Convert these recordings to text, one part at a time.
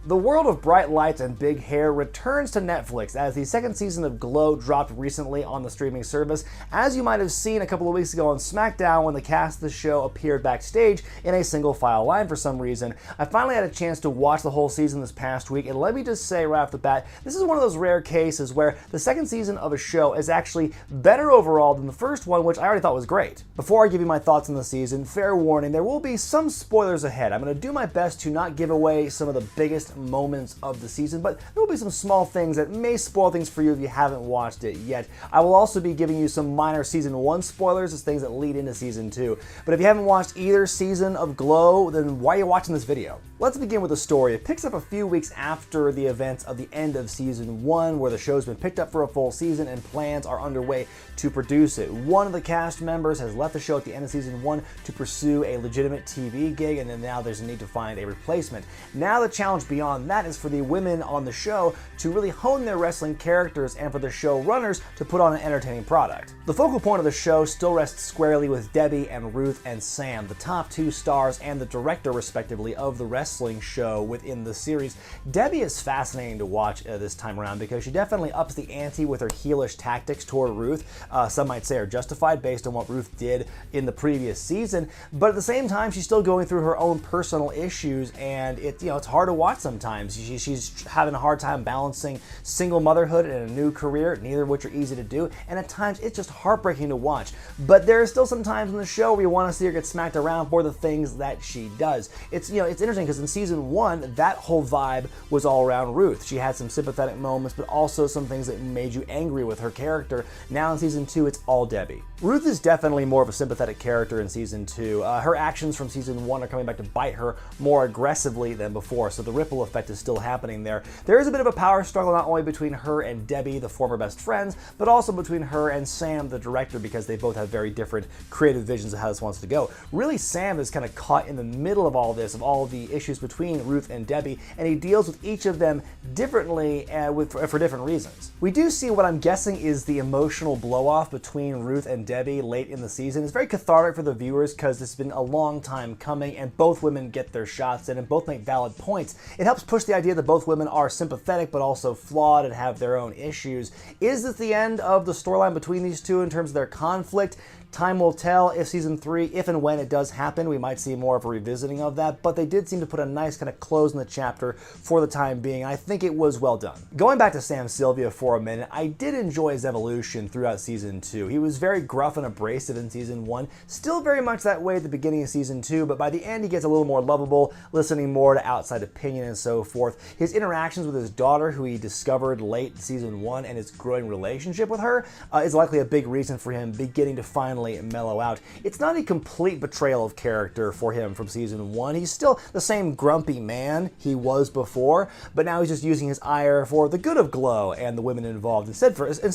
The world of bright lights and big hair returns to Netflix as the second season of Glow dropped recently on the streaming service, as you might have seen a couple of weeks ago on SmackDown when the cast of the show appeared backstage in a single file line for some reason. I finally had a chance to watch the whole season this past week, and let me just say right off the bat, this is one of those rare cases where the second season of a show is actually better overall than the first one, which I already thought was great. Before I give you my thoughts on the season, fair warning, there will be some spoilers ahead. I'm going to do my best to not give away some of the biggest moments of the season, but there will be some small things that may spoil things for you if you haven't watched it yet. I will also be giving you some minor season 1 spoilers as things that lead into season 2. But if you haven't watched either season of Glow, then why are you watching this video? Let's begin with the story. It picks up a few weeks after the events of the end of season 1, where the show's been picked up for a full season and plans are underway to produce it. One of the cast members has left the show at the end of season 1 to pursue a legitimate TV gig, and then now there's a need to find a replacement. Now the challenge beyond that is for the women on the show to really hone their wrestling characters and for the showrunners to put on an entertaining product. The focal point of the show still rests squarely with Debbie and Ruth and Sam, the top 2 stars and the director respectively of the wrestling show within the series. Debbie is fascinating to watch this time around because she definitely ups the ante with her heelish tactics toward Ruth. Some might say are justified based on what Ruth did in the previous season, but at the same time she's still going through her own personal issues, and it's hard to watch sometimes. She's having a hard time balancing single motherhood and a new career, neither of which are easy to do, and at times it's just heartbreaking to watch. But there are still some times in the show where you want to see her get smacked around for the things that she does. It's interesting because in season 1, that whole vibe was all around Ruth. She had some sympathetic moments, but also some things that made you angry with her character. Now in season 2, it's all Debbie. Ruth is definitely more of a sympathetic character in season 2. Her actions from season 1 are coming back to bite her more aggressively than before, so the ripple effect is still happening there. There is a bit of a power struggle not only between her and Debbie, the former best friends, but also between her and Sam, the director, because they both have very different creative visions of how this wants to go. Really, Sam is kind of caught in the middle of all this, of all the issues between Ruth and Debbie, and he deals with each of them differently for different reasons. We do see what I'm guessing is the emotional blow-off between Ruth and Debbie late in the season. It's very cathartic for the viewers because it's been a long time coming and both women get their shots in and both make valid points. It helps push the idea that both women are sympathetic but also flawed and have their own issues. Is this the end of the storyline between these two in terms of their conflict? Time will tell. If season 3, if and when it does happen, we might see more of a revisiting of that, but they did seem to put a nice kind of close in the chapter for the time being. I think it was well done. Going back to Sam Sylvia for a minute, I did enjoy his evolution throughout season 2. He was very gruff and abrasive in season 1, still very much that way at the beginning of season 2, but by the end he gets a little more lovable, listening more to outside opinion and so forth. His interactions with his daughter, who he discovered late in season 1, and his growing relationship with her is likely a big reason for him beginning to finally mellow out. It's not a complete betrayal of character for him from season 1. He's still the same grumpy man he was before, but now he's just using his ire for the good of Glow and the women involved instead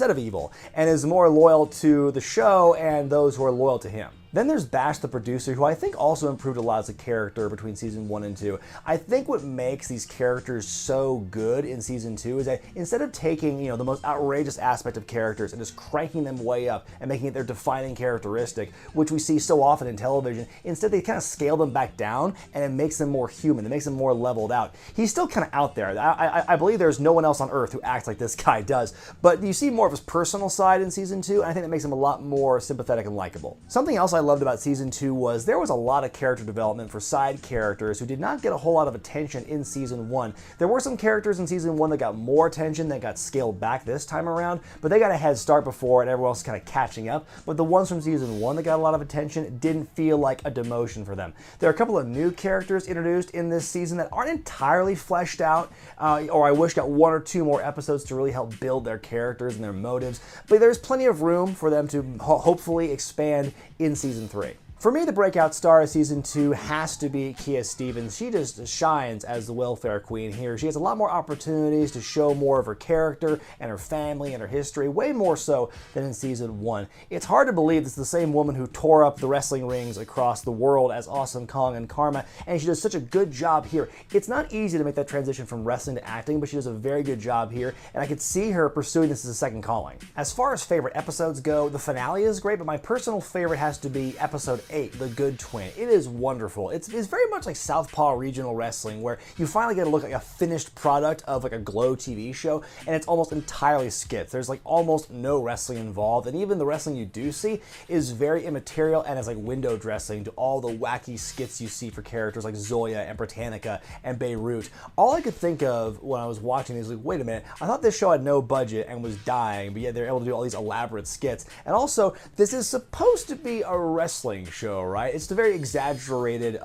of evil, and is more loyal to the show and those who are loyal to him. Then there's Bash the producer, who I think also improved a lot as a character between season 1 and 2. I think what makes these characters so good in season 2 is that instead of taking, the most outrageous aspect of characters and just cranking them way up and making it their defining characteristic, which we see so often in television, instead they kind of scale them back down and it makes them more human, it makes them more leveled out. He's still kind of out there. I believe there's no one else on earth who acts like this guy does, but you see more of his personal side in season 2, and I think that makes him a lot more sympathetic and likable. Something else I loved about season 2 was there was a lot of character development for side characters who did not get a whole lot of attention in season 1. There were some characters in season 1 that got more attention, that got scaled back this time around, but they got a head start before and everyone else kind of catching up. But the ones from season 1 that got a lot of attention didn't feel like a demotion for them. There are a couple of new characters introduced in this season that aren't entirely fleshed out, or I wish got 1 or 2 more episodes to really help build their characters and their motives, but there's plenty of room for them to hopefully expand in season 3. For me, the breakout star of season 2 has to be Kia Stevens. She just shines as the welfare queen here. She has a lot more opportunities to show more of her character and her family and her history, way more so than in season 1. It's hard to believe it's the same woman who tore up the wrestling rings across the world as Awesome Kong and Karma, and she does such a good job here. It's not easy to make that transition from wrestling to acting, but she does a very good job here, and I could see her pursuing this as a second calling. As far as favorite episodes go, the finale is great, but my personal favorite has to be episode 8, The Good Twin. It is wonderful. It's very much like Southpaw regional wrestling, where you finally get to look like a finished product of like a Glow TV show, and it's almost entirely skits. There's like almost no wrestling involved, and even the wrestling you do see is very immaterial and is like window dressing to all the wacky skits you see for characters like Zoya and Britannica and Beirut. All I could think of when I was watching is like, wait a minute, I thought this show had no budget and was dying, but yet they're able to do all these elaborate skits. And also, this is supposed to be a wrestling show, right? It's the very exaggerated,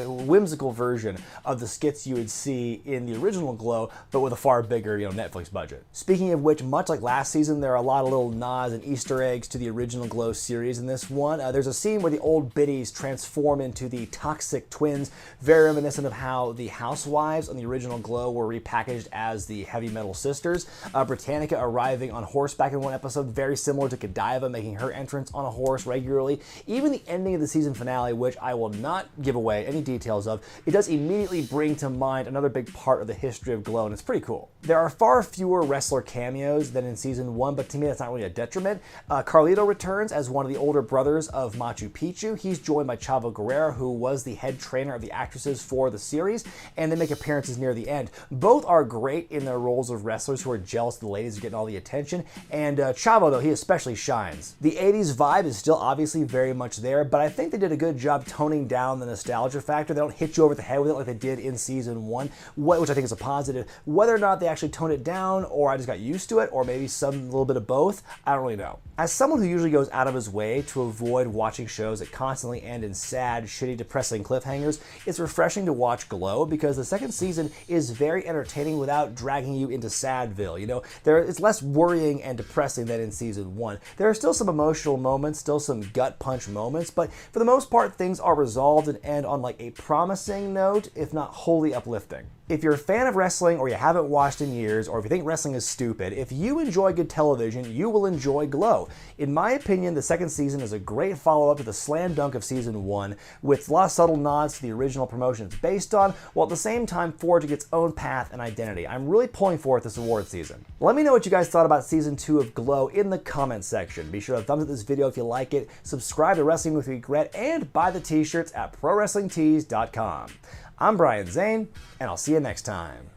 whimsical version of the skits you would see in the original Glow, but with a far bigger, Netflix budget. Speaking of which, much like last season, there are a lot of little nods and Easter eggs to the original Glow series in this one. There's a scene where the old biddies transform into the toxic twins, very reminiscent of how the housewives on the original Glow were repackaged as the heavy metal sisters. Britannica arriving on horseback in one episode, very similar to Godiva making her entrance on a horse regularly. Even the ending of the season finale, which I will not give away any details of, it does immediately bring to mind another big part of the history of Glow, and it's pretty cool. There are far fewer wrestler cameos than in season 1, but to me that's not really a detriment. Carlito returns as one of the older brothers of Machu Picchu. He's joined by Chavo Guerrero, who was the head trainer of the actresses for the series, and they make appearances near the end. Both are great in their roles of wrestlers who are jealous the ladies are getting all the attention, and Chavo, though, he especially shines. The 80s vibe is still obviously very much there, but I think they did a good job toning down the nostalgia factor. They don't hit you over the head with it like they did in season 1, which I think is a positive. Whether or not they actually toned it down, or I just got used to it, or maybe a little bit of both, I don't really know. As someone who usually goes out of his way to avoid watching shows that constantly end in sad, shitty, depressing cliffhangers, it's refreshing to watch Glow because the second season is very entertaining without dragging you into Sadville. It's less worrying and depressing than in season 1. There are still some emotional moments, still some gut punch moments, but for the most part, things are resolved and end on like a promising note, if not wholly uplifting. If you're a fan of wrestling or you haven't watched in years, or if you think wrestling is stupid, if you enjoy good television, you will enjoy Glow. In my opinion, the second season is a great follow-up to the slam dunk of season 1, with a lot of subtle nods to the original promotion it's based on, while at the same time forging its own path and identity. I'm really pulling for it this award season. Let me know what you guys thought about season 2 of Glow in the comments section. Be sure to thumbs up this video if you like it, subscribe to Wrestling with Regret, and buy the t-shirts at ProWrestlingTees.com. I'm Brian Zane, and I'll see you next time.